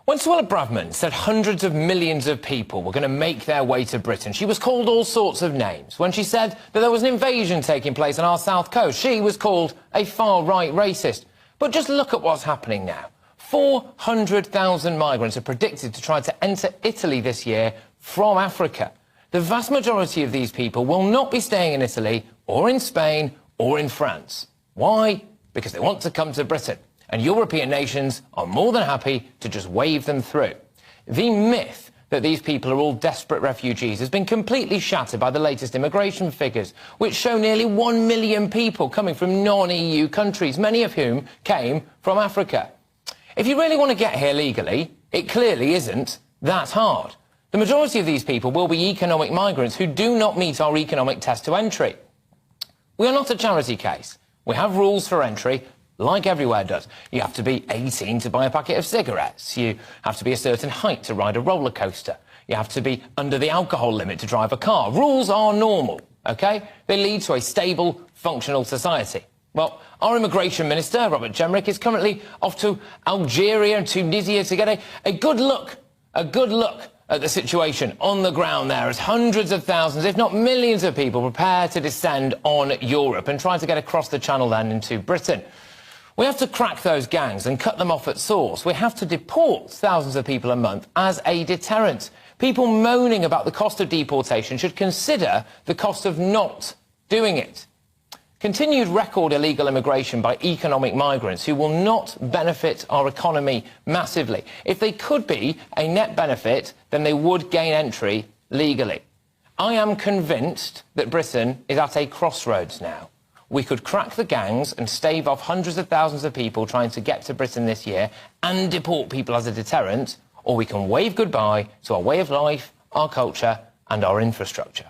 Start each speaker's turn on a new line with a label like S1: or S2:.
S1: When Suella Braverman said hundreds of millions of people were going to make their way to Britain, she was called all sorts of names. When she said that there was an invasion taking place on our south coast, she was called a far-right racist. But just look at what's happening now. 400,000 migrants are predicted to try to enter Italy this year from Africa. The vast majority of these people will not be staying in Italy or in Spain or in France. Why? Because they want to come to Britain. And European nations are more than happy to just wave them through. The myth that these people are all desperate refugees has been completely shattered by the latest immigration figures, which show nearly 1 million people coming from non-EU countries, many of whom came from Africa. If you really want to get here legally, it clearly isn't that hard. The majority of these people will be economic migrants who do not meet our economic test to entry. We are not a charity case. We have rules for entry, like everywhere does. You have to be 18 to buy a packet of cigarettes. You have to be a certain height to ride a roller coaster. You have to be under the alcohol limit to drive a car. Rules are normal, OK? They lead to a stable, functional society. Well, our immigration minister, Robert Jenrick, is currently off to Algeria and Tunisia to get a good look at the situation on the ground there, as hundreds of thousands, if not millions of people prepare to descend on Europe and try to get across the Channel then into Britain. We have to crack those gangs and cut them off at source. We have to deport thousands of people a month as a deterrent. People moaning about the cost of deportation should consider the cost of not doing it. Continued record illegal immigration by economic migrants who will not benefit our economy massively. If they could be a net benefit, then they would gain entry legally. I am convinced that Britain is at a crossroads now. We could crack the gangs and stave off hundreds of thousands of people trying to get to Britain this year and deport people as a deterrent, or we can wave goodbye to our way of life, our culture and our infrastructure.